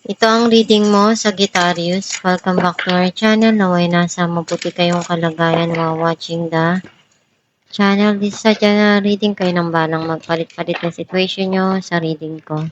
Ito ang reading mo, Sagittarius. Welcome back to our channel. Naway nasa mabuti kayong kalagayan while watching the channel. This sa channel reading, kayo nang balang magpalit-palit ng situation nyo sa reading ko.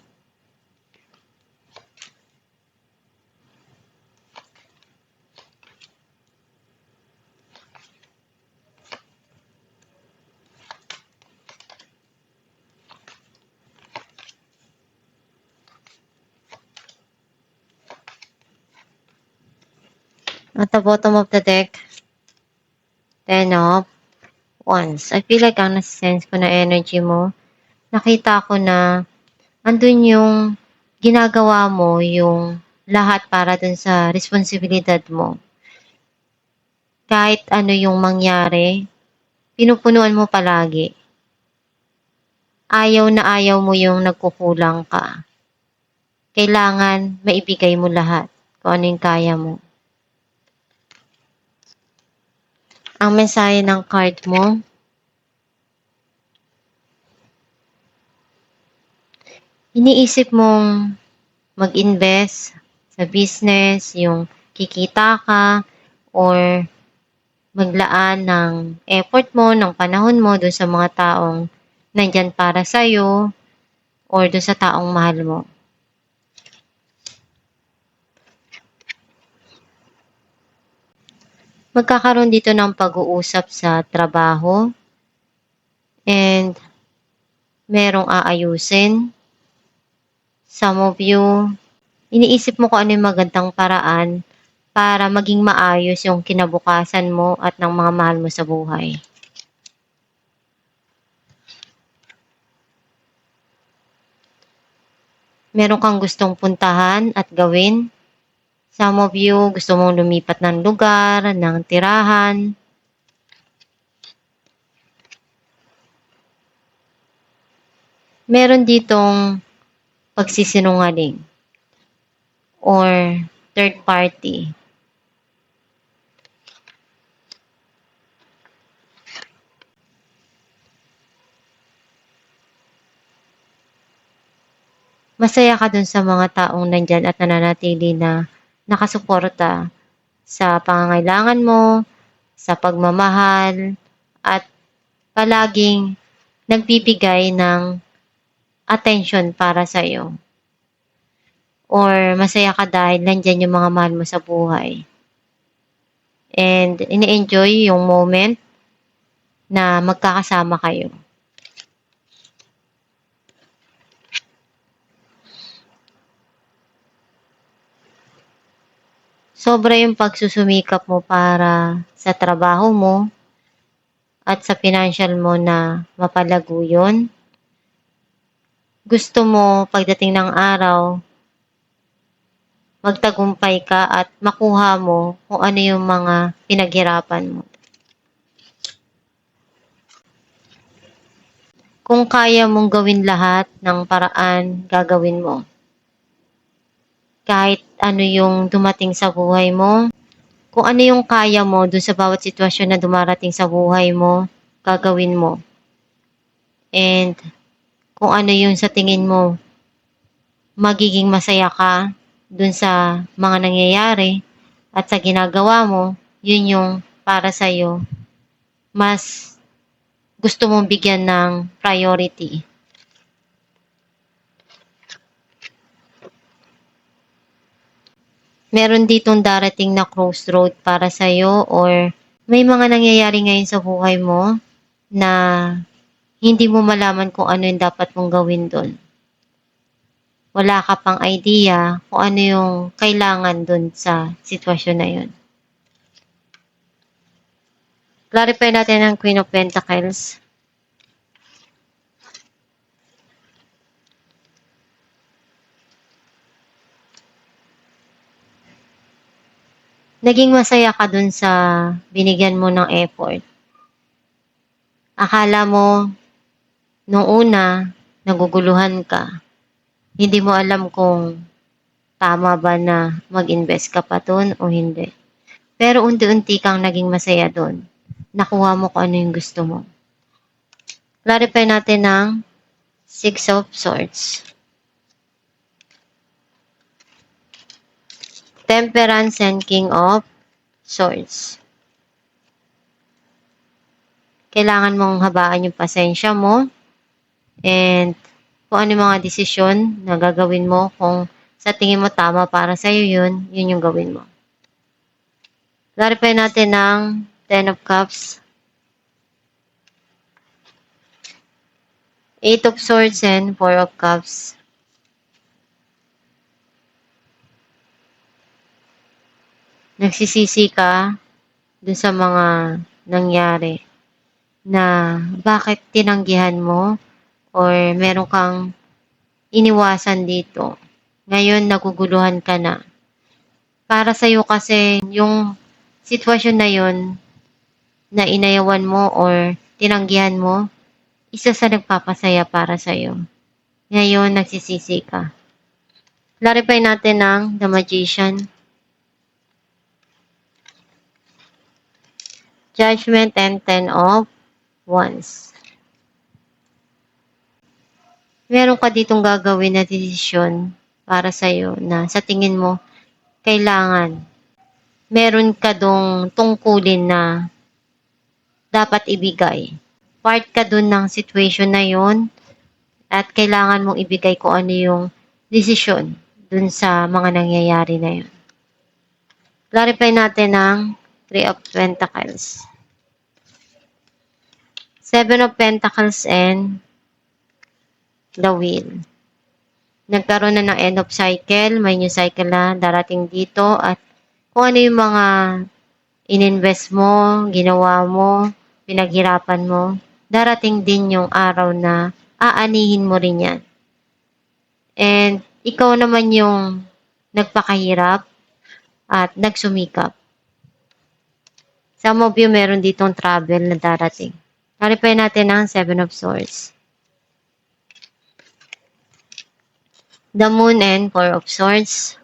At the bottom of the deck, 10 of Wands. I feel like ang nasisense ko na energy mo, nakita ko na andun yung ginagawa mo, yung lahat para dun sa responsibilidad mo. Kahit ano yung mangyari, pinupunuan mo palagi. Ayaw na ayaw mo yung nagkukulang ka. Kailangan maibigay mo lahat kung ano yung kaya mo. Ang mensahe ng card mo, iniisip mong mag-invest sa business, yung kikita ka, or maglaan ng effort mo, ng panahon mo doon sa mga taong nandyan para sa'yo, or doon sa taong mahal mo. Magkakaroon dito ng pag-uusap sa trabaho, and merong aayusin. Some of you, iniisip mo kung ano yung magandang paraan para maging maayos yung kinabukasan mo at ng mga mahal mo sa buhay. Meron kang gustong puntahan at gawin. Some of you, gusto mong lumipat ng lugar, ng tirahan. Meron ditong pagsisinungaling or third party. Masaya ka dun sa mga taong nandyan at nananatili na nakasuporta sa pangangailangan mo, sa pagmamahal, at palaging nagbibigay ng attention para sa iyo. Or masaya ka dahil nandyan yung mga mahal mo sa buhay. And ini-enjoy yung moment na magkakasama kayo. Sobra yung pagsusumikap mo para sa trabaho mo at sa financial mo na mapalago yun. Gusto mo pagdating ng araw, magtagumpay ka at makuha mo kung ano yung mga pinaghirapan mo. Kung kaya mong gawin lahat ng paraan, gagawin mo. Kahit ano yung dumating sa buhay mo, kung ano yung kaya mo dun sa bawat sitwasyon na dumarating sa buhay mo, gagawin mo. And kung ano yung sa tingin mo, magiging masaya ka dun sa mga nangyayari at sa ginagawa mo, yun yung para sa'yo, mas gusto mong bigyan ng priority. Meron ditong darating na crossroad para sa'yo, or may mga nangyayari ngayon sa buhay mo na hindi mo malaman kung ano yung dapat mong gawin doon. Wala ka pang idea kung ano yung kailangan doon sa sitwasyon na yun. Clarify natin ang Queen of Pentacles. Naging masaya ka dun sa binigyan mo ng effort. Akala mo, nung una, naguguluhan ka. Hindi mo alam kung tama ba na mag-invest ka pa dun o hindi. Pero unti-unti kang naging masaya dun. Nakuha mo kung ano yung gusto mo. Clarify natin ang Six of Swords. Temperance and King of Swords. Kailangan mong habaan yung pasensya mo and kung ano yung mga desisyon na gagawin mo, kung sa tingin mo tama para sa'yo yun, yun yung gawin mo. Clarify natin ng Ten of Cups, Eight of Swords, and Four of Cups. Nagsisisi ka dun sa mga nangyari na bakit tinanggihan mo or meron kang iniwasan dito. Ngayon, naguguluhan ka na. Para sa'yo kasi, yung sitwasyon na yun na inayawan mo or tinanggihan mo, isa sa nagpapasaya para sa'yo. Ngayon, nagsisisi ka. Clarify natin ng The Magician, Judgment, and Ten of Wands. Meron ka ditong gagawin na desisyon para sa'yo na sa tingin mo, kailangan. Meron ka dong tungkulin na dapat ibigay. Part ka dun ng situation na yon at kailangan mong ibigay kung ano yung desisyon dun sa mga nangyayari na yun. Clarify natin ang Three of Pentacles, Seven of Pentacles, and the Wheel. Nagkaroon na ng end of cycle, may new cycle na darating dito at kung ano yung mga ininvest mo, ginawa mo, pinaghirapan mo, darating din yung araw na aanihin mo rin yan. And ikaw naman yung nagpakahirap at nagsumikap. Some of you meron ditong travel na darating. Clarify natin ang Seven of Swords, the Moon, and Four of Swords.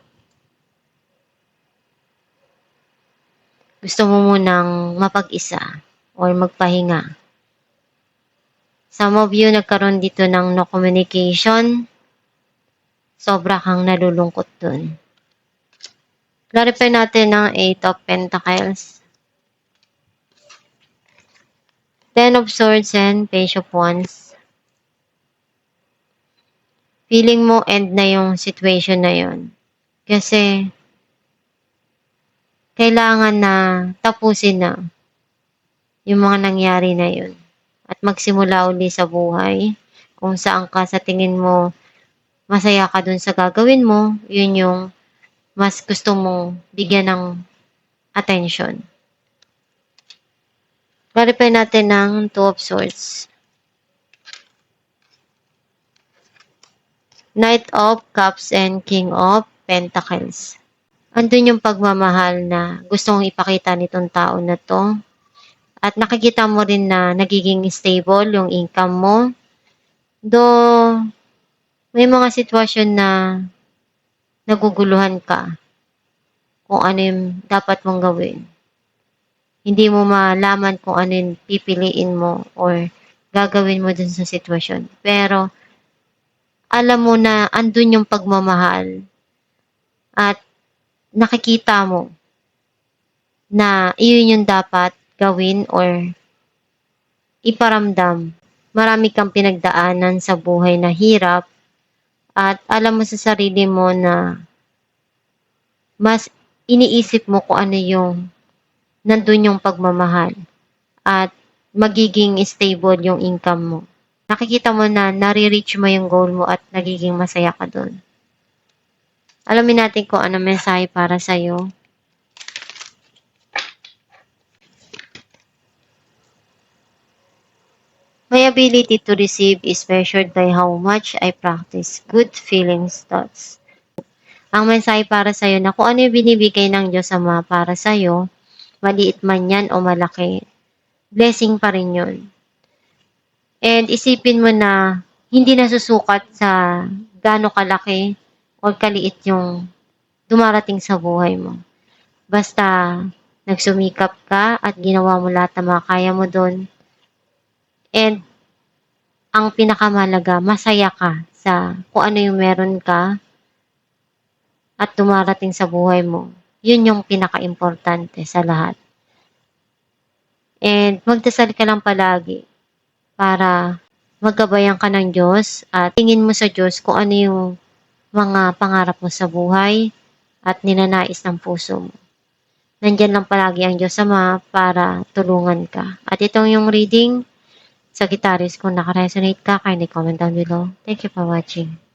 Gusto mo munang mapag-isa or magpahinga. Some of you nagkaroon dito ng no communication. Sobra kang nalulungkot dun. Clarify natin ang Eight of Pentacles, Ten of Swords, and Page of Wands. Feeling mo end na yung situation na yon. Kasi kailangan na tapusin na yung mga nangyari na yun. At magsimula uli sa buhay. Kung saan ka sa tingin mo masaya ka dun sa gagawin mo, yun yung mas gusto mong bigyan ng attention. Clarify natin ng Two of Swords, Knight of Cups, and King of Pentacles. Andun yung pagmamahal na gusto mong ipakita nitong tao na to. At nakikita mo rin na nagiging stable yung income mo. Though may mga sitwasyon na naguguluhan ka kung ano yung dapat mong gawin. Hindi mo malaman kung ano yung pipiliin mo or gagawin mo dun sa sitwasyon. Pero alam mo na andun yung pagmamahal at nakikita mo na iyon yung dapat gawin or iparamdam. Marami kang pinagdaanan sa buhay na hirap at alam mo sa sarili mo na mas iniisip mo kung ano yung nandun yung pagmamahal at magiging stable yung income mo. Nakikita mo na nare-reach mo yung goal mo at nagiging masaya ka dun. Alamin natin kung ano mensahe para sa'yo. My ability to receive is measured by how much I practice good feelings thoughts. Ang mensahe para sa'yo na kung ano yung binibigay ng Diyos Ama para sa'yo, maliit man yan o malaki, blessing pa rin yun. And isipin mo na hindi nasusukat sa gaano kalaki o kaliit yung dumarating sa buhay mo. Basta nagsumikap ka at ginawa mo lahat ng makakaya mo doon. And ang pinakamalaga, masaya ka sa kung ano yung meron ka at dumarating sa buhay mo. Yun yung pinaka-importante sa lahat. And magdasal ka lang palagi para maggabayan ka ng Diyos at tingin mo sa Diyos kung ano yung mga pangarap mo sa buhay at ninanais ng puso mo. Nandyan lang palagi ang Diyos Ama para tulungan ka. At itong yung reading, Sagittarius, kung nakaresonate ka, kindly comment down below. Thank you for watching.